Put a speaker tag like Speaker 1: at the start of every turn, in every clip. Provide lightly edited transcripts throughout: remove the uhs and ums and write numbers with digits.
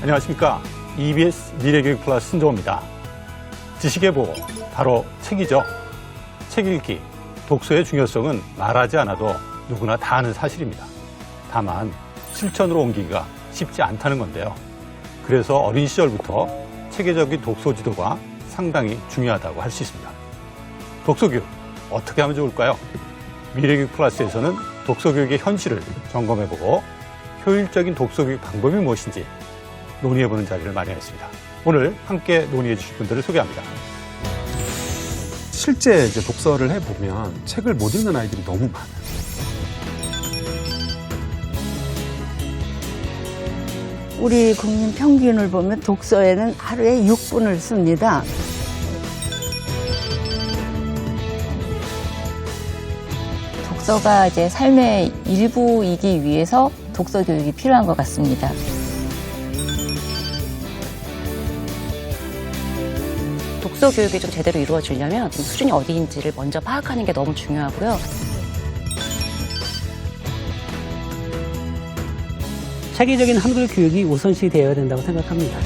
Speaker 1: 안녕하십니까. EBS 미래교육 플러스 신동호입니다. 지식의 보고, 바로 책이죠. 책 읽기, 독서의 중요성은 말하지 않아도 누구나 다 아는 사실입니다. 다만 실천으로 옮기기가 쉽지 않다는 건데요. 그래서 어린 시절부터 체계적인 독서 지도가 상당히 중요하다고 할 수 있습니다. 독서교육, 어떻게 하면 좋을까요? 미래교육 플러스에서는 독서교육의 현실을 점검해보고 효율적인 독서교육 방법이 무엇인지 논의해보는 자리를 마련했습니다. 오늘 함께 논의해 주실 분들을 소개합니다.
Speaker 2: 실제 이제 독서를 해보면 책을 못 읽는 아이들이 너무 많아요.
Speaker 3: 우리 국민 평균을 보면 독서에는 하루에 6분을 씁니다.
Speaker 4: 독서가 이제 삶의 일부이기 위해서 독서 교육이 필요한 것 같습니다. 독서 교육이 좀 제대로 이루어지려면 수준이 어디인지를 먼저 파악하는 게 너무 중요하고요.
Speaker 5: 체계적인 한글 교육이 우선시 되어야 된다고 생각합니다.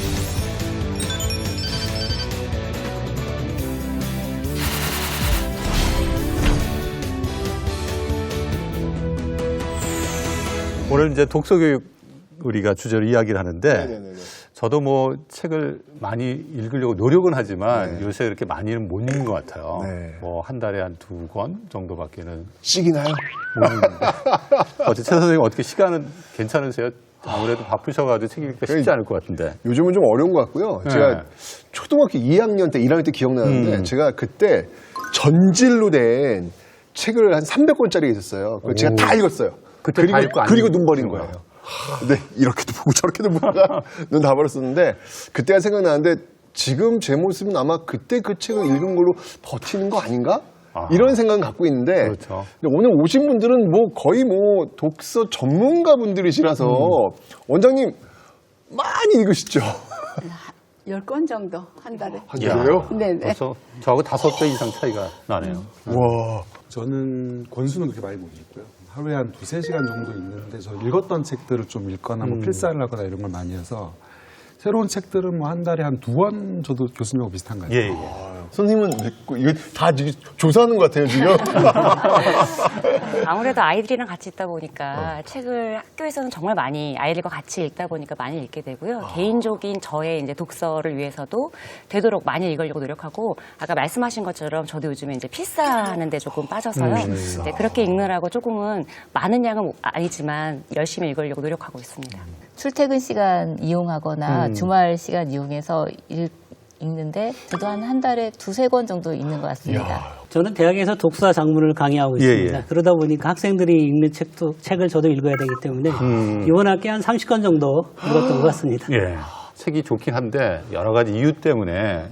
Speaker 1: 오늘 이제 독서교육 우리가 주제로 이야기를 하는데 저도 뭐 책을 많이 읽으려고 노력은 하지만 요새 그렇게 많이는 못 읽는 것 같아요. 뭐 한 달에 한 2권 정도밖에는
Speaker 6: 씩이나요?
Speaker 1: 못 읽는데. 어째 최 선생님 어떻게 시간은 괜찮으세요? 아무래도 바쁘셔가지고 책 읽기가 쉽지 않을 것 같은데.
Speaker 6: 요즘은 좀 어려운 것 같고요. 제가 초등학교 2학년 때, 1학년 때 기억나는데 제가 그때 전질로 된 책을 한 300권짜리 있었어요. 그걸 제가 다 읽었어요.
Speaker 1: 그때
Speaker 6: 그리고,
Speaker 1: 다 읽고 안
Speaker 6: 그리고
Speaker 1: 읽은
Speaker 6: 눈 버린 거예요. 근데 이렇게도 보고 저렇게도 보다가 눈 다 버렸었는데 그때가 생각나는데 지금 제 모습은 아마 그때 그 책을 읽은 걸로 버티는 거 아닌가? 이런 생각을 갖고 있는데
Speaker 1: 그렇죠.
Speaker 6: 근데 오늘 오신 분들은 뭐 거의 뭐 독서 전문가 분들이시라서 원장님 많이 읽으시죠?
Speaker 3: 10권 정도 한 달에.
Speaker 6: 그래요?
Speaker 3: 네네.
Speaker 1: 벌써 저하고 5배 이상 차이가 나네요.
Speaker 6: 와.
Speaker 2: 저는 권수는 그렇게 많이 못 읽고요. 하루에 한 2-3시간 정도 읽는데 저 읽었던 책들을 좀 읽거나 뭐 필사를 하거나 이런 걸 많이 해서 새로운 책들은 뭐 한 달에 한 2권 저도 교수님하고 비슷한 것 같아요.
Speaker 1: 예, 예.
Speaker 6: 선생님은 이거 다 지금 조사하는 것 같아요, 지금.
Speaker 4: 아무래도 아이들이랑 같이 있다 보니까 책을 학교에서는 정말 많이 아이들과 같이 읽다 보니까 많이 읽게 되고요. 개인적인 저의 이제 독서를 위해서도 되도록 많이 읽으려고 노력하고 아까 말씀하신 것처럼 저도 요즘에 이제 필사하는 데 조금 빠져서요. 네, 그렇게 읽느라고 조금은 많은 양은 아니지만 열심히 읽으려고 노력하고 있습니다. 출퇴근 시간 이용하거나 주말 시간 이용해서 읽는데 저도 한 달에 2-3권 정도 읽는 것 같습니다.
Speaker 5: 저는 대학에서 독서 작문을 강의하고 있습니다.
Speaker 1: 예.
Speaker 5: 그러다 보니까 학생들이 읽는 책을 저도 읽어야 되기 때문에 이번 학기 한 30권 정도 읽었던 것 같습니다.
Speaker 1: 예. 책이 좋긴 한데 여러 가지 이유 때문에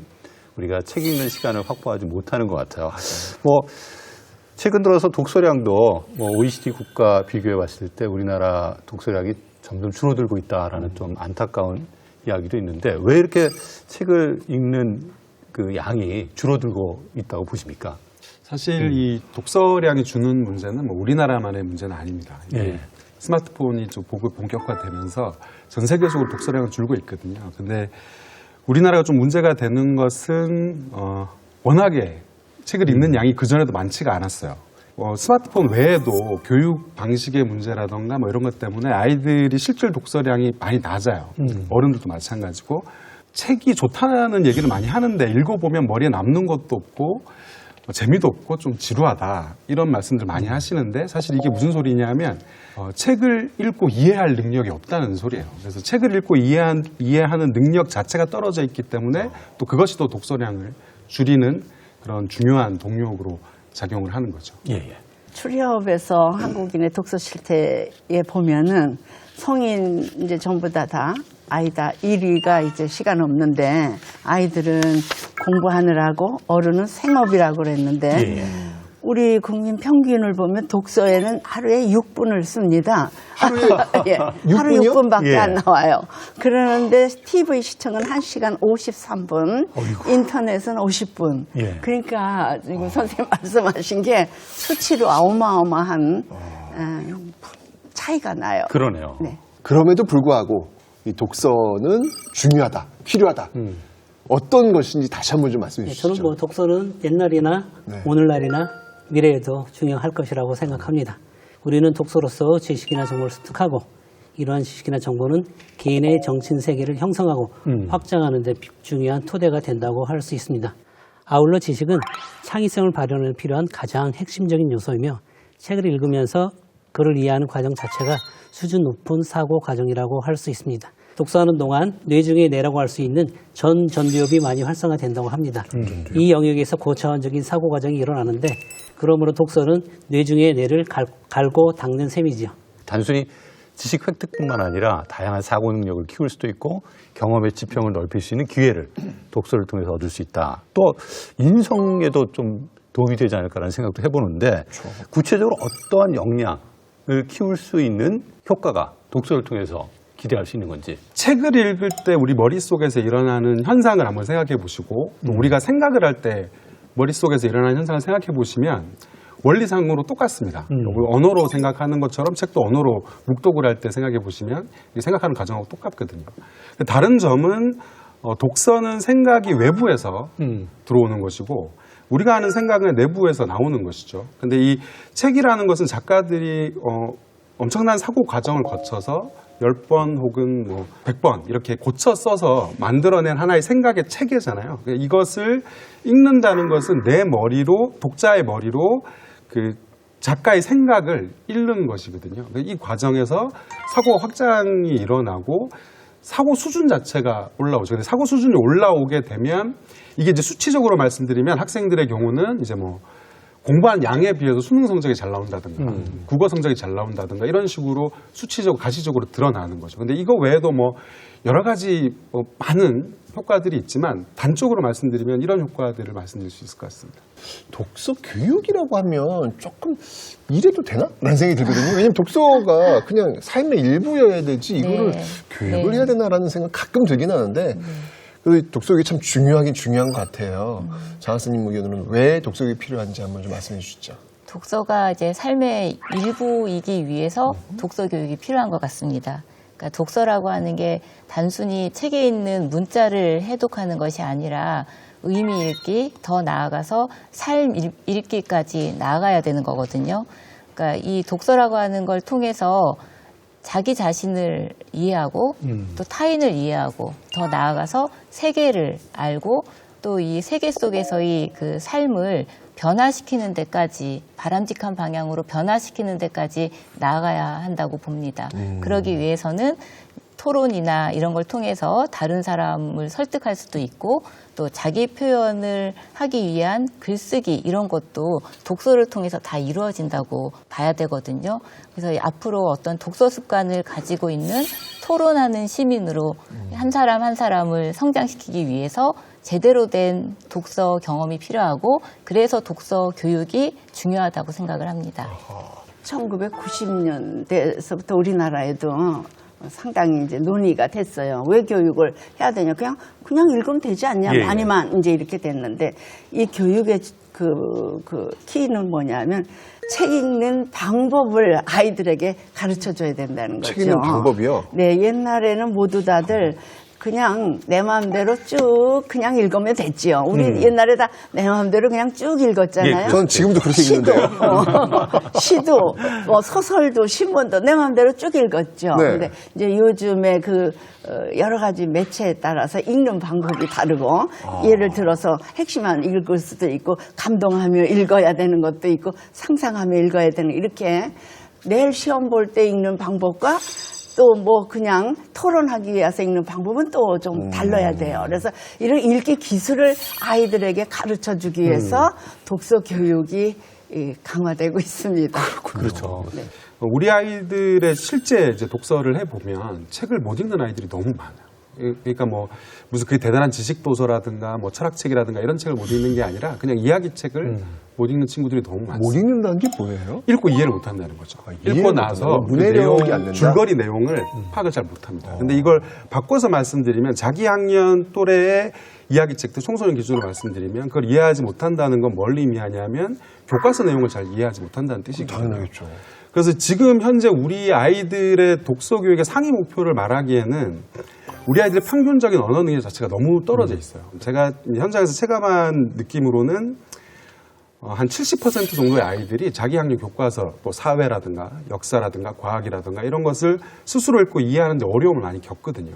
Speaker 1: 우리가 책 읽는 시간을 확보하지 못하는 것 같아요. 뭐 최근 들어서 독서량도 뭐 OECD 국가 비교해 봤을 때 우리나라 독서량이 점점 줄어들고 있다라는 좀 안타까운 이야기도 있는데 왜 이렇게 책을 읽는 그 양이 줄어들고 있다고 보십니까?
Speaker 2: 사실 이 독서량이 주는 문제는 뭐 우리나라만의 문제는 아닙니다.
Speaker 1: 예.
Speaker 2: 스마트폰이 좀 보급 본격화되면서 전 세계적으로 독서량은 줄고 있거든요. 근데 우리나라가 좀 문제가 되는 것은 워낙에 책을 읽는 양이 그전에도 많지가 않았어요. 스마트폰 외에도 교육 방식의 문제라던가 뭐 이런 것 때문에 아이들이 실질 독서량이 많이 낮아요. 어른들도 마찬가지고 책이 좋다는 얘기를 많이 하는데 읽어보면 머리에 남는 것도 없고 재미도 없고 좀 지루하다 이런 말씀들 많이 하시는데 사실 이게 무슨 소리냐면 책을 읽고 이해할 능력이 없다는 소리예요. 그래서 책을 읽고 이해하는 능력 자체가 떨어져 있기 때문에 또 그것이 또 독서량을 줄이는 그런 중요한 동력으로 작용을 하는 거죠.
Speaker 1: 예, 예.
Speaker 3: 출협에서 한국인의 독서 실태에 보면은 성인 이제 전부 다 아이다 1위가 이제 시간 없는데 아이들은 공부하느라고 어른은 생업이라고 그랬는데 우리 국민 평균을 보면 독서에는 하루에 6분을 씁니다.
Speaker 6: 하루에
Speaker 3: 예, 하루
Speaker 6: 6분이요?
Speaker 3: 6분밖에
Speaker 1: 예.
Speaker 3: 안 나와요. 그러는데 TV 시청은 1시간 53분, 인터넷은 50분.
Speaker 1: 예.
Speaker 3: 그러니까 지금 선생님 말씀하신 게 수치로 어마어마한 차이가 나요.
Speaker 1: 그러네요.
Speaker 3: 네.
Speaker 6: 그럼에도 불구하고 이 독서는 중요하다, 필요하다. 어떤 것인지 다시 한번 좀 말씀해
Speaker 5: 네,
Speaker 6: 주시죠.
Speaker 5: 저는 뭐 독서는 옛날이나
Speaker 6: 네.
Speaker 5: 오늘날이나 미래에도 중요할 것이라고 생각합니다. 우리는 독서로서 지식이나 정보를 습득하고 이러한 지식이나 정보는 개인의 정신 세계를 형성하고 확장하는 데 중요한 토대가 된다고 할 수 있습니다. 아울러 지식은 창의성을 발현에 필요한 가장 핵심적인 요소이며 책을 읽으면서 그를 이해하는 과정 자체가 수준 높은 사고 과정이라고 할 수 있습니다. 독서하는 동안 뇌 중의 뇌라고 할 수 있는 전두엽이 많이 활성화된다고 합니다. 이 영역에서 고차원적인 사고 과정이 일어나는데 그러므로 독서는 뇌 중의 뇌를 갈고 닦는 셈이지요.
Speaker 1: 단순히 지식 획득뿐만 아니라 다양한 사고 능력을 키울 수도 있고 경험의 지평을 넓힐 수 있는 기회를 독서를 통해서 얻을 수 있다. 또 인성에도 좀 도움이 되지 않을까라는 생각도 해보는데 구체적으로 어떠한 역량을 키울 수 있는 효과가 독서를 통해서 기대할 수 있는 건지.
Speaker 2: 책을 읽을 때 우리 머릿속에서 일어나는 현상을 한번 생각해 보시고 또 우리가 생각을 할 때 머릿속에서 일어나는 현상을 생각해 보시면 원리상으로 똑같습니다. 언어로 생각하는 것처럼 책도 언어로 묵독을 할 때 생각해 보시면 생각하는 과정하고 똑같거든요. 다른 점은 독서는 생각이 외부에서 들어오는 것이고 우리가 하는 생각은 내부에서 나오는 것이죠. 근데 이 책이라는 것은 작가들이 엄청난 사고 과정을 거쳐서 10번 혹은 뭐 100번 이렇게 고쳐 써서 만들어낸 하나의 생각의 체계잖아요. 이것을 읽는다는 것은 내 머리로, 독자의 머리로 그 작가의 생각을 읽는 것이거든요. 이 과정에서 사고 확장이 일어나고 사고 수준 자체가 올라오죠. 근데 사고 수준이 올라오게 되면 이게 이제 수치적으로 말씀드리면 학생들의 경우는 이제 뭐 공부한 양에 비해서 수능 성적이 잘 나온다든가 국어 성적이 잘 나온다든가 이런 식으로 수치적으로 가시적으로 드러나는 거죠. 근데 이거 외에도 뭐 여러 가지 많은 효과들이 있지만 단적으로 말씀드리면 이런 효과들을 말씀드릴 수 있을 것 같습니다.
Speaker 6: 독서 교육이라고 하면 조금 이래도 되나? 라는 생각이 들거든요. 왜냐면 독서가 그냥 삶의 일부여야 되지 이거를 교육을 해야 되나라는 생각 가끔 들긴 하는데 그 독서교육이 참 중요하긴 중요한 것 같아요. 장학사님 의견으로는 왜 독서교육이 필요한지 한번 좀 말씀해 주시죠.
Speaker 7: 독서가 이제 삶의 일부이기 위해서 독서 교육이 필요한 것 같습니다. 그러니까 독서라고 하는 게 단순히 책에 있는 문자를 해독하는 것이 아니라 의미 읽기, 더 나아가서 삶 읽기까지 나아가야 되는 거거든요. 그러니까 이 독서라고 하는 걸 통해서 자기 자신을 이해하고 또 타인을 이해하고 더 나아가서 세계를 알고 또 이 세계 속에서의 그 삶을 변화시키는 데까지 바람직한 방향으로 변화시키는 데까지 나아가야 한다고 봅니다. 그러기 위해서는 토론이나 이런 걸 통해서 다른 사람을 설득할 수도 있고 또 자기 표현을 하기 위한 글쓰기 이런 것도 독서를 통해서 다 이루어진다고 봐야 되거든요. 그래서 앞으로 어떤 독서 습관을 가지고 있는 토론하는 시민으로 한 사람 한 사람을 성장시키기 위해서 제대로 된 독서 경험이 필요하고 그래서 독서 교육이 중요하다고 생각을 합니다.
Speaker 3: 1990년대에서부터 우리나라에도 상당히 이제 논의가 됐어요. 왜 교육을 해야 되냐? 그냥 읽으면 되지 않냐?
Speaker 1: 예, 예.
Speaker 3: 많이만 이제 이렇게 됐는데 이 교육의 그 키는 뭐냐면 책 읽는 방법을 아이들에게 가르쳐 줘야 된다는 거죠.
Speaker 6: 책 읽는 방법이요?
Speaker 3: 네, 옛날에는 모두 다들 그냥 내 마음대로 쭉 그냥 읽으면 됐지요. 우리 옛날에 다 내 마음대로 그냥 쭉 읽었잖아요.
Speaker 6: 예, 저는 지금도 그렇게
Speaker 3: 시도,
Speaker 6: 읽는데요.
Speaker 3: 시도, 뭐 소설도 신문도 내 마음대로 쭉 읽었죠.
Speaker 6: 네.
Speaker 3: 근데 이제 요즘에 여러 가지 매체에 따라서 읽는 방법이 다르고 예를 들어서 핵심만 읽을 수도 있고 감동하며 읽어야 되는 것도 있고 상상하며 읽어야 되는 이렇게 내일 시험 볼 때 읽는 방법과 또 뭐 그냥 토론하기 위해서 읽는 방법은 또 좀 달라야 돼요. 그래서 이런 읽기 기술을 아이들에게 가르쳐 주기 위해서 독서 교육이 강화되고 있습니다.
Speaker 1: 그렇죠.
Speaker 3: 네.
Speaker 2: 우리 아이들의 실제 이제 독서를 해보면 책을 못 읽는 아이들이 너무 많아요. 그러니까 뭐 무슨 그게 대단한 지식 도서라든가 뭐 철학책이라든가 이런 책을 못 읽는 게 아니라 그냥 이야기책을 못 읽는 친구들이 너무 많습니다.
Speaker 6: 못 읽는다는 게 뭐예요?
Speaker 2: 읽고 이해를 못 한다는 거죠.
Speaker 6: 이해를
Speaker 2: 읽고
Speaker 6: 못
Speaker 2: 나서
Speaker 6: 한다고요? 문해력이 안 된다?
Speaker 2: 줄거리 내용을 파악을 잘 못합니다. 근데 이걸 바꿔서 말씀드리면 자기 학년 또래의 이야기책들 청소년 기준으로 말씀드리면 그걸 이해하지 못한다는 건 뭘 의미하냐면 교과서 내용을 잘 이해하지 못한다는 뜻이거든요.
Speaker 6: 당연하겠죠.
Speaker 2: 그래서 지금 현재 우리 아이들의 독서 교육의 상위 목표를 말하기에는 우리 아이들의 평균적인 언어 능력 자체가 너무 떨어져 있어요. 제가 현장에서 체감한 느낌으로는 한 70% 정도의 아이들이 자기 학년 교과서, 또 사회라든가 역사라든가 과학이라든가 이런 것을 스스로 읽고 이해하는 데 어려움을 많이 겪거든요.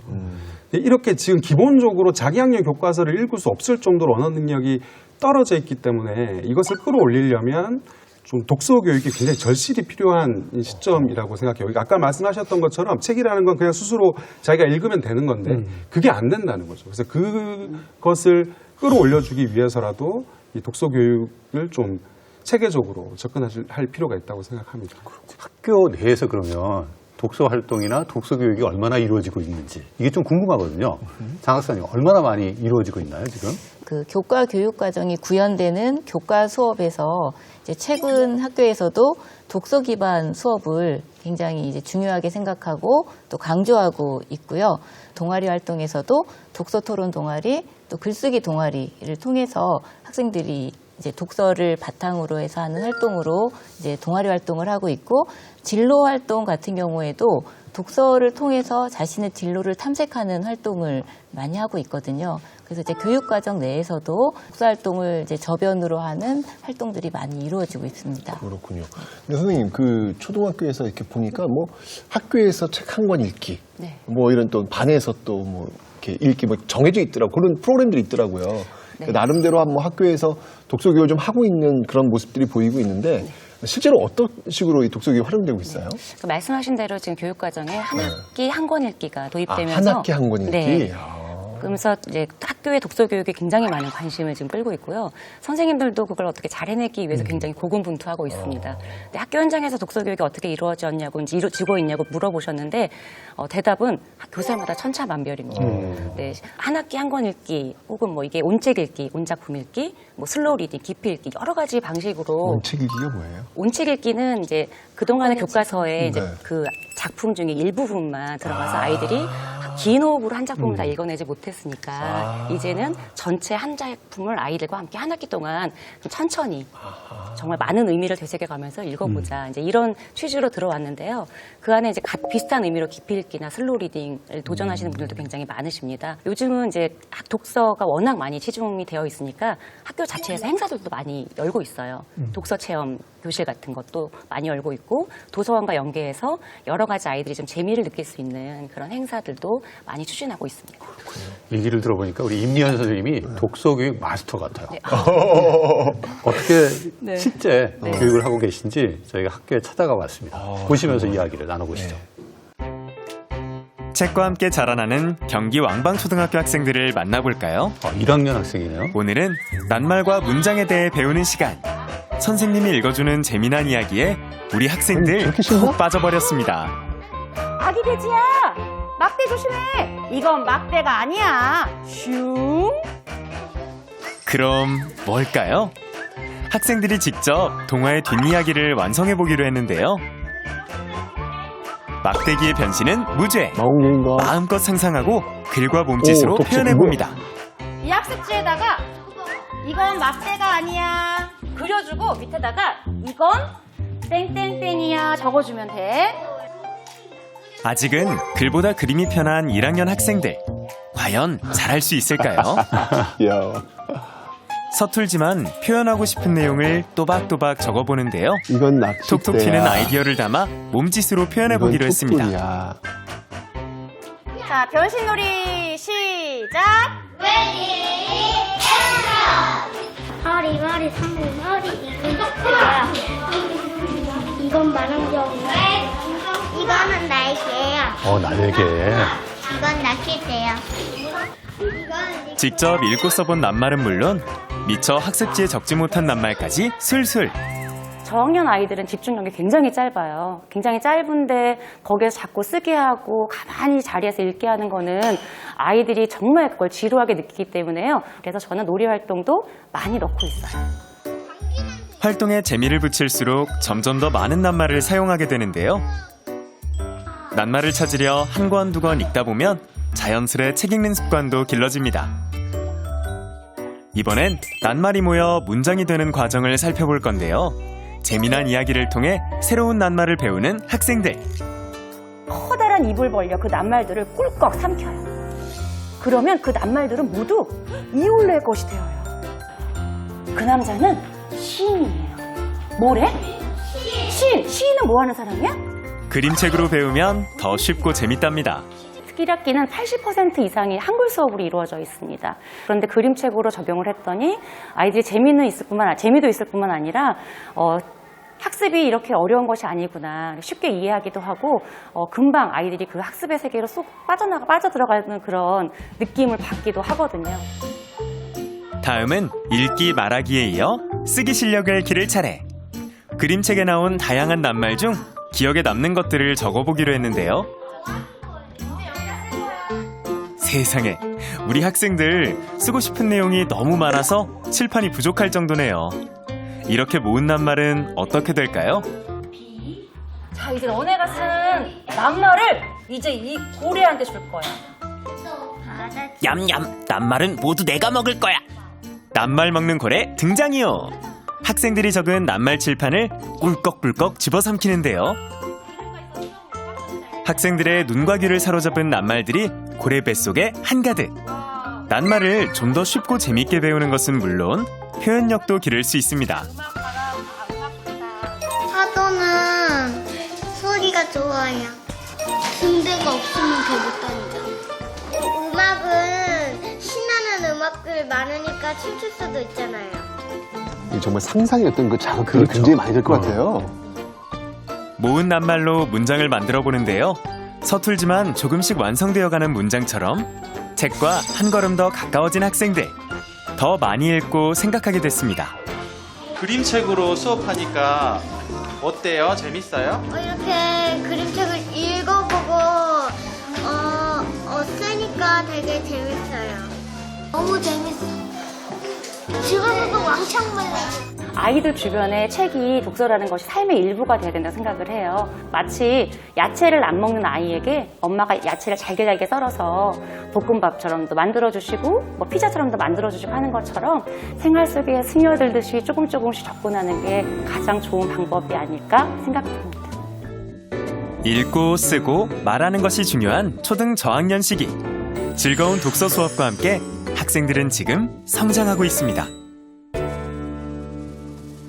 Speaker 2: 이렇게 지금 기본적으로 자기 학년 교과서를 읽을 수 없을 정도로 언어 능력이 떨어져 있기 때문에 이것을 끌어올리려면 좀 독서 교육이 굉장히 절실히 필요한 시점이라고 생각해요. 아까 말씀하셨던 것처럼 책이라는 건 그냥 스스로 자기가 읽으면 되는 건데 그게 안 된다는 거죠. 그래서 그것을 끌어올려주기 위해서라도 이 독서 교육을 좀 체계적으로 접근할 필요가 있다고 생각합니다.
Speaker 1: 학교 내에서 그러면 독서 활동이나 독서 교육이 얼마나 이루어지고 있는지 이게 좀 궁금하거든요. 장 학사님, 얼마나 많이 이루어지고 있나요, 지금?
Speaker 7: 그 교과 교육 과정이 구현되는 교과 수업에서 이제 최근 학교에서도 독서 기반 수업을 굉장히 이제 중요하게 생각하고 또 강조하고 있고요. 동아리 활동에서도 독서 토론 동아리, 또 글쓰기 동아리를 통해서 학생들이 이제 독서를 바탕으로 해서 하는 활동으로 이제 동아리 활동을 하고 있고, 진로 활동 같은 경우에도 독서를 통해서 자신의 진로를 탐색하는 활동을 많이 하고 있거든요. 그래서 이제 교육과정 내에서도 독서 활동을 이제 저변으로 하는 활동들이 많이 이루어지고 있습니다.
Speaker 6: 그렇군요. 근데 선생님, 그 초등학교에서 이렇게 보니까 뭐 학교에서 책 한 권 읽기,
Speaker 7: 네.
Speaker 6: 뭐 이런 또 반에서 또 뭐 이렇게 읽기 뭐 정해져 있더라고. 그런 프로그램들이 있더라고요.
Speaker 7: 네.
Speaker 6: 나름대로 뭐 학교에서 독서 교육을 좀 하고 있는 그런 모습들이 보이고 있는데 실제로 어떤 식으로 이 독서 교육이 활용되고 있어요?
Speaker 4: 그 말씀하신 대로 지금 교육과정에 한 학기 한 권 읽기가 도입되면서
Speaker 6: 한 학기 한 권 읽기?
Speaker 4: 네.
Speaker 6: 아.
Speaker 4: 그러면서 이제 학교의 독서 교육에 굉장히 많은 관심을 지금 끌고 있고요. 선생님들도 그걸 어떻게 잘 해내기 위해서 굉장히 고군분투하고 있습니다. 근데 학교 현장에서 독서 교육이 어떻게 이루어졌냐고, 이루어지고 있냐고 물어보셨는데 대답은 교사마다 천차만별입니다. 네, 한 학기 한 권 읽기, 혹은 뭐 이게 온책 읽기, 온작품 읽기, 뭐 슬로우 리딩, 깊이 읽기 여러 가지 방식으로.
Speaker 6: 온책 읽기가 뭐예요?
Speaker 4: 온책 읽기는 이제 그동안의 교과서에 이제
Speaker 6: 네.
Speaker 4: 그 작품 중에 일부분만 들어가서 아이들이 긴 호흡으로 한 작품을 다 읽어내지 못했으니까 이제는 전체 한 작품을 아이들과 함께 한 학기 동안 좀 천천히 정말 많은 의미를 되새겨가면서 읽어보자. 이제 이런 취지로 들어왔는데요. 그 안에 이제 비슷한 의미로 깊이 읽기나 슬로우 리딩을 도전하시는 분들도 굉장히 많으십니다. 요즘은 이제 독서가 워낙 많이 치중이 되어 있으니까 학교 자체에서 행사들도 많이 열고 있어요. 독서 체험 교실 같은 것도 많이 열고 있고, 도서관과 연계해서 여러 가지 아이들이 좀 재미를 느낄 수 있는 그런 행사들도 많이 추진하고 있습니다.
Speaker 1: 얘기를 들어보니까 우리 임리현 선생님이 독서 교육 마스터 같아요. 어떻게 실제 교육을 하고 계신지 저희가 학교에 찾아가 봤습니다. 보시면서 이야기를 나눠보시죠.
Speaker 8: 책과 함께 자라나는 경기 왕방초등학교 학생들을 만나볼까요?
Speaker 1: 1학년 학생이네요.
Speaker 8: 오늘은 낱말과 문장에 대해 배우는 시간. 선생님이 읽어주는 재미난 이야기에 우리 학생들 푹 빠져버렸습니다.
Speaker 9: 아기 돼지야, 막대 조심해. 이건 막대가 아니야. 슝.
Speaker 8: 그럼 뭘까요? 학생들이 직접 동화의 뒷이야기를 완성해보기로 했는데요. 막대기의 변신은 무죄. 마음껏 상상하고 글과 몸짓으로 표현해봅니다.
Speaker 9: 이 학습지에다가 이건 막대가 아니야 그려주고, 밑에다가 이건 땡땡땡이야 적어주면 돼.
Speaker 8: 아직은 글보다 그림이 편한 1학년 학생들. 과연 잘할 수 있을까요?
Speaker 6: 야,
Speaker 8: 서툴지만 표현하고 싶은 내용을 또박또박 적어보는데요.
Speaker 6: 이건 낚싯대야.
Speaker 8: 톡톡 튀는 아이디어를 담아 몸짓으로 표현해보기로 했습니다.
Speaker 6: 촛불이야.
Speaker 9: 자, 변신놀이 시작.
Speaker 10: 머리 상고 머리 이건 뭐야? 이건 만원경이야. 이거는 날개야.
Speaker 1: 날개.
Speaker 10: 이건 낚싯대야.
Speaker 8: 직접 읽고 써본 낱말은 물론 미처 학습지에 적지 못한 낱말까지 술술.
Speaker 4: 저학년 아이들은 집중력이 굉장히 짧아요. 굉장히 짧은데 거기에서 자꾸 쓰게 하고 가만히 자리에서 읽게 하는 거는 아이들이 정말 그걸 지루하게 느끼기 때문에요. 그래서 저는 놀이 활동도 많이 넣고 있어요.
Speaker 8: 활동에 재미를 붙일수록 점점 더 많은 낱말을 사용하게 되는데요. 낱말을 찾으려 한 권, 두 권 읽다 보면 자연스레 책 읽는 습관도 길러집니다. 이번엔 낱말이 모여 문장이 되는 과정을 살펴볼 건데요. 재미난 이야기를 통해 새로운 낱말을 배우는 학생들.
Speaker 9: 커다란 입을 벌려 그 낱말들을 꿀꺽 삼켜요. 그러면 그 낱말들은 모두 이올레의 것이 되어요. 그 남자는 시인이에요. 뭐래? 시인은 뭐 하는 사람이야?
Speaker 8: 그림책으로 배우면 더 쉽고 재밌답니다.
Speaker 4: 특기 1학기는 80% 이상이 한글 수업으로 이루어져 있습니다. 그런데 그림책으로 적용을 했더니 아이들이 재미도 있을 뿐만 아니라 학습이 이렇게 어려운 것이 아니구나. 쉽게 이해하기도 하고 금방 아이들이 그 학습의 세계로 쏙 빠져들어가는 그런 느낌을 받기도 하거든요.
Speaker 8: 다음은 읽기 말하기에 이어 쓰기 실력을 기를 차례. 그림책에 나온 다양한 낱말 중 기억에 남는 것들을 적어보기로 했는데요. 세상에, 우리 학생들 쓰고 싶은 내용이 너무 많아서 칠판이 부족할 정도네요. 이렇게 모은 낱말은 어떻게 될까요?
Speaker 9: 자, 이제 너네가 쓴 낱말을 이제 이 고래한테 줄 거야.
Speaker 8: 얌얌, 낱말은 모두 내가 먹을 거야. 낱말 먹는 고래 등장이요. 학생들이 적은 낱말 칠판을 꿀꺽꿀꺽 집어삼키는데요. 학생들의 눈과 귀를 사로잡은 낱말들이 고래 뱃속에 한가득. 낱말을 좀 더 쉽고 재밌게 배우는 것은 물론 표현력도 기를 수 있습니다.
Speaker 10: 파도는 소리가 좋아요. 등대가 없으면 배 못 다니죠. 음악은 신나는 음악들 많으니까 춤출 수도 있잖아요.
Speaker 6: 정말 상상이었던 그 자극이 굉장히 많이 될 것 같아요.
Speaker 8: 모은 낱말로 문장을 만들어 보는데요. 서툴지만 조금씩 완성되어가는 문장처럼 책과 한 걸음 더 가까워진 학생들. 더 많이 읽고 생각하게 됐습니다.
Speaker 11: 그림책으로 수업하니까 어때요? 재밌어요?
Speaker 10: 이렇게 그림책을 읽어보고 쓰니까 되게 재밌어요. 너무 재밌어. 집에서도 왕창 말려.
Speaker 4: 아이들 주변에 책이 독서라는 것이 삶의 일부가 돼야 된다고 생각을 해요. 마치 야채를 안 먹는 아이에게 엄마가 야채를 잘게 썰어서 볶음밥처럼도 만들어주시고 피자처럼도 만들어주시고 하는 것처럼 생활 속에 스며들듯이 조금씩 접근하는 게 가장 좋은 방법이 아닐까 생각합니다.
Speaker 8: 읽고 쓰고 말하는 것이 중요한 초등 저학년 시기. 즐거운 독서 수업과 함께 학생들은 지금 성장하고 있습니다.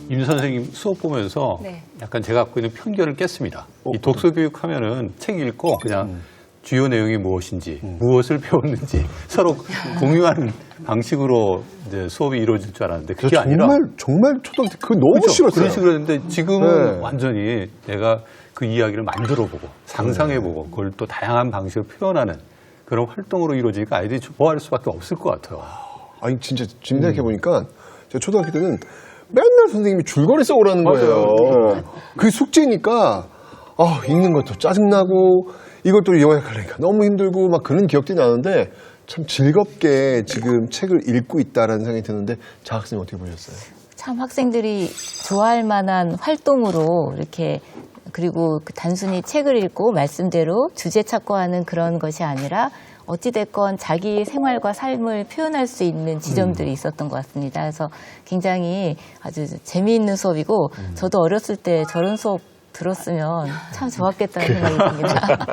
Speaker 1: 임 선생님 수업 보면서
Speaker 4: 네.
Speaker 1: 약간 제가 갖고 있는 편견을 깼습니다. 이 독서 교육하면은 책 읽고 그냥 주요 내용이 무엇인지, 무엇을 배웠는지 서로 공유하는 방식으로 이제 수업이 이루어질 줄 알았는데 그게 아니라
Speaker 6: 정말 초등학교 그거 너무
Speaker 1: 그렇죠?
Speaker 6: 싫었어요.
Speaker 1: 그런 식으로 했는데 지금은
Speaker 6: 네.
Speaker 1: 완전히 내가 그 이야기를 만들어보고 상상해보고 그걸 또 다양한 방식으로 표현하는 그런 활동으로 이루어지니까 아이들이 좋아할 수밖에 없을 것 같아요.
Speaker 6: 아니 진짜 지금 생각해보니까 제가 초등학교 때는 맨날 선생님이 줄거리 써오라는 거예요. 그게 숙제니까 읽는 것도 짜증나고 이것도 요약하려니까 너무 힘들고 막 그런 기억들이 나는데 참 즐겁게 지금 책을 읽고 있다라는 생각이 드는데 장학생님 어떻게 보셨어요?
Speaker 7: 참 학생들이 좋아할 만한 활동으로 이렇게 그리고 단순히 책을 읽고 말씀대로 주제 찾고 하는 그런 것이 아니라 어찌됐건 자기 생활과 삶을 표현할 수 있는 지점들이 있었던 것 같습니다. 그래서 굉장히 아주 재미있는 수업이고 저도 어렸을 때 저런 수업 들었으면 참 좋았겠다는 생각이 듭니다.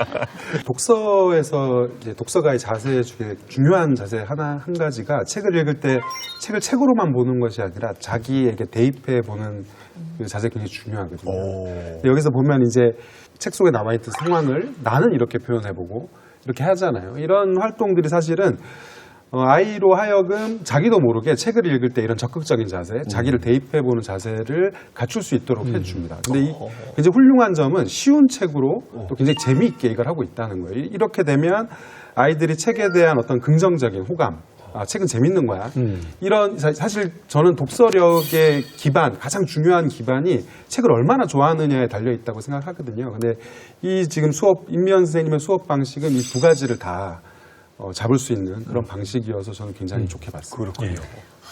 Speaker 2: 독서에서 이제 독서가의 자세 중에 중요한 자세 한 가지가 책을 읽을 때 책을 책으로만 보는 것이 아니라 자기에게 대입해 보는 그 자세가 굉장히 중요하거든요. 여기서 보면 이제 책 속에 남아있던 상황을 나는 이렇게 표현해보고 이렇게 하잖아요. 이런 활동들이 사실은 아이로 하여금 자기도 모르게 책을 읽을 때 이런 적극적인 자세, 자기를 대입해보는 자세를 갖출 수 있도록 해줍니다. 근데 이 굉장히 훌륭한 점은 쉬운 책으로 또 굉장히 재미있게 이걸 하고 있다는 거예요. 이렇게 되면 아이들이 책에 대한 어떤 긍정적인 호감, 책은 재밌는 거야. 이런 사실 저는 독서력의 기반, 가장 중요한 기반이 책을 얼마나 좋아하느냐에 달려 있다고 생각하거든요. 근데 이 지금 임미연 선생님의 수업 방식은 이 두 가지를 다 잡을 수 있는 그런 방식이어서 저는 굉장히 좋게 봤습니다.
Speaker 1: 그렇군요.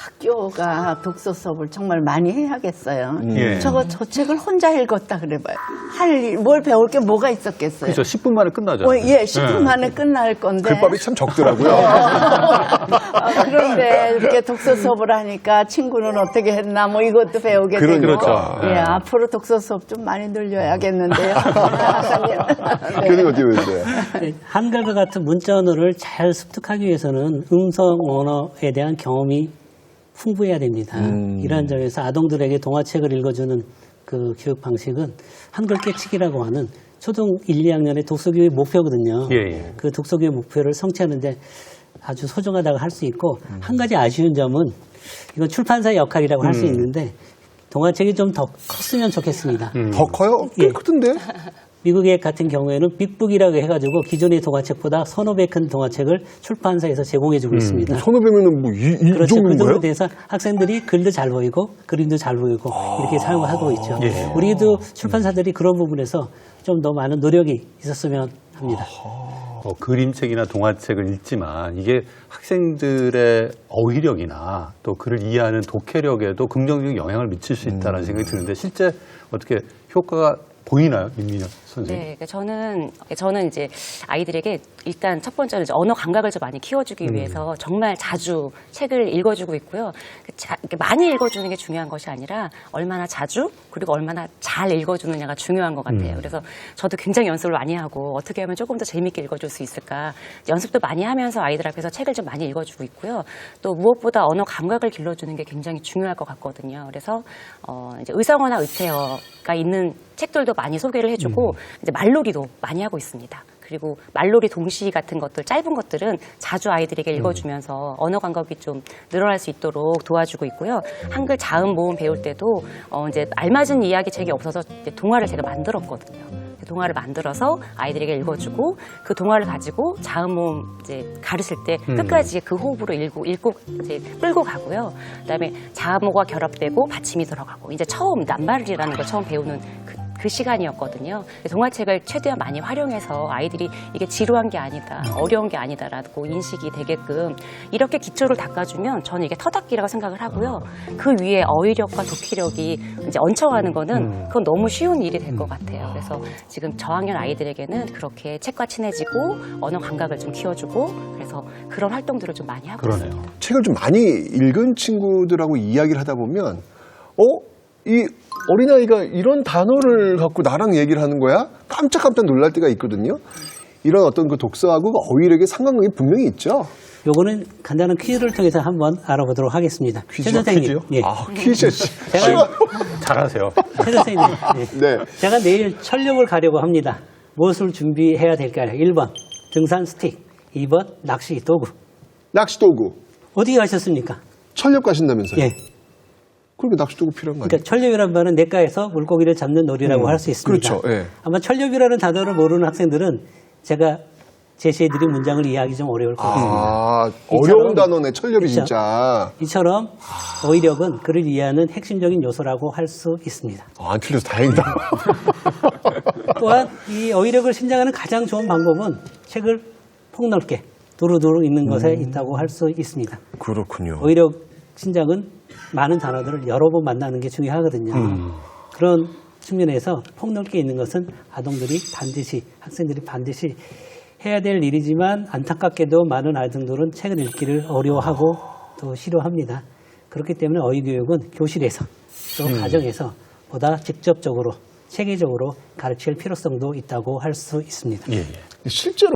Speaker 3: 학교가 독서 수업을 정말 많이 해야겠어요.
Speaker 1: 예.
Speaker 3: 저 책을 혼자 읽었다 그래봐요. 뭘 배울 게 뭐가 있었겠어요?
Speaker 1: 그렇죠. 10분 만에 끝나잖아요.
Speaker 3: 예, 10분 만에 끝날 건데.
Speaker 6: 글밥이 참 적더라고요.
Speaker 3: 그런데 이렇게 독서 수업을 하니까 친구는 어떻게 했나 뭐 이것도 배우게 되고.
Speaker 1: 그렇죠.
Speaker 3: 예, 앞으로 독서 수업 좀 많이 늘려야겠는데요. 박사님.
Speaker 6: 교수님 어떻게 보세요?
Speaker 5: 네, 한글과 같은 문자 언어를 잘 습득하기 위해서는 음성 언어에 대한 경험이 풍부해야 됩니다. 이러한 점에서 아동들에게 동화책을 읽어주는 그 교육 방식은 한글 깨치기라고 하는 초등 1, 2학년의 독서교육 목표거든요.
Speaker 1: 예, 예.
Speaker 5: 그 독서교육 목표를 성취하는데 아주 소중하다고 할 수 있고 한 가지 아쉬운 점은 이건 출판사의 역할이라고 할 수 있는데 동화책이 좀 더 컸으면 좋겠습니다.
Speaker 6: 더 커요? 꽤
Speaker 5: 예.
Speaker 6: 크던데?
Speaker 5: 미국의 같은 경우에는 빅북이라고 해가지고 기존의 동화책보다 서너 배 큰 동화책을 출판사에서 제공해주고 있습니다.
Speaker 6: 서너 배면은 뭐 이
Speaker 5: 그렇죠. 그
Speaker 6: 정도인가요?
Speaker 5: 정도 돼서 학생들이 글도 잘 보이고 그림도 잘 보이고 이렇게 사용을 하고 있죠.
Speaker 1: 예.
Speaker 5: 우리도 출판사들이 그런 부분에서 좀 더 많은 노력이 있었으면 합니다.
Speaker 1: 그림책이나 동화책을 읽지만 이게 학생들의 어휘력이나 또 글을 이해하는 독해력에도 긍정적인 영향을 미칠 수 있다는 생각이 드는데 실제 어떻게 효과가 보이나요, 임민혁 선생님?
Speaker 4: 네, 저는 이제 아이들에게 일단 첫 번째로 이제 언어 감각을 좀 많이 키워주기 위해서 정말 자주 책을 읽어주고 있고요. 이렇게 많이 읽어주는 게 중요한 것이 아니라 얼마나 자주 그리고 얼마나 잘 읽어주느냐가 중요한 것 같아요. 그래서 저도 굉장히 연습을 많이 하고 어떻게 하면 조금 더 재밌게 읽어줄 수 있을까 연습도 많이 하면서 아이들 앞에서 책을 좀 많이 읽어주고 있고요. 또 무엇보다 언어 감각을 길러주는 게 굉장히 중요할 것 같거든요. 그래서 이제 의성어나 의태어가 있는 책들도 많이 소개를 해주고 이제 말놀이도 많이 하고 있습니다. 그리고 말놀이 동시 같은 것들 짧은 것들은 자주 아이들에게 읽어주면서 언어 감각이 좀 늘어날 수 있도록 도와주고 있고요. 한글 자음 모음 배울 때도 이제 알맞은 이야기 책이 없어서 이제 동화를 제가 만들었거든요. 동화를 만들어서 아이들에게 읽어주고 그 동화를 가지고 자음 모음 이제 가르칠 때 끝까지 그 호흡으로 읽고 이제 끌고 가고요. 그다음에 자음어가 결합되고 받침이 들어가고 이제 처음 낱말이라는 걸 처음 배우는 그 시간이었거든요. 동화책을 최대한 많이 활용해서 아이들이 이게 지루한 게 아니다, 어려운 게 아니다라고 인식이 되게끔 이렇게 기초를 닦아주면 저는 이게 터닦기라고 생각을 하고요. 그 위에 어휘력과 독해력이 이제 얹혀가는 거는 그건 너무 쉬운 일이 될 것 같아요. 그래서 지금 저학년 아이들에게는 그렇게 책과 친해지고 언어 감각을 좀 키워주고 그래서 그런 활동들을 좀 많이 하고 있습니다.
Speaker 6: 책을 좀 많이 읽은 친구들하고 이야기를 하다 보면 이 어린아이가 이런 단어를 갖고 나랑 얘기를 하는 거야? 깜짝깜짝 놀랄 때가 있거든요. 이런 어떤 그 독서하고 어휘력의 상관관계 분명히 있죠.
Speaker 5: 요거는 간단한 퀴즈를 통해서 한번 알아보도록 하겠습니다. 최 선생님.
Speaker 1: 퀴즈요?
Speaker 5: 예.
Speaker 6: 퀴즈.
Speaker 5: 제가
Speaker 1: 잘하세요.
Speaker 5: 최 선생님. 예.
Speaker 6: 네.
Speaker 5: 제가 내일 철렵을 가려고 합니다. 무엇을 준비해야 될까요? 1번 등산 스틱, 2번 낚시 도구.
Speaker 6: 낚시 도구.
Speaker 5: 어디 가셨습니까?
Speaker 6: 철렵 가신다면서요?
Speaker 5: 예.
Speaker 6: 그러니까 낚시 도구 필요한 거 아니에요?
Speaker 5: 그러니까 철렵이라는 말은 냇가에서 물고기를 잡는 놀이라고 할 수 있습니다.
Speaker 6: 그렇죠. 예.
Speaker 5: 아마 철렵이라는 단어를 모르는 학생들은 제가 제시해드린 문장을 이해하기 좀 어려울 것 같습니다.
Speaker 6: 어려운 단어네, 철렵이
Speaker 5: 그렇죠?
Speaker 6: 진짜.
Speaker 5: 이처럼 어휘력은 그를 이해하는 핵심적인 요소라고 할 수 있습니다.
Speaker 6: 안 틀려서 다행이다.
Speaker 5: 또한 이 어휘력을 신장하는 가장 좋은 방법은 책을 폭넓게 두루두루 읽는 것에 있다고 할 수 있습니다.
Speaker 6: 그렇군요.
Speaker 5: 어휘력 신장은 많은 단어들을 여러 번 만나는 게 중요하거든요. 그런 측면에서 폭넓게 읽는 것은 아동들이 반드시, 학생들이 반드시 해야 될 일이지만 안타깝게도 많은 아동들은 책을 읽기를 어려워하고 또 싫어합니다. 그렇기 때문에 어휘교육은 교실에서 또 가정에서 보다 직접적으로 체계적으로 가르칠 필요성도 있다고 할 수 있습니다.
Speaker 6: 실제로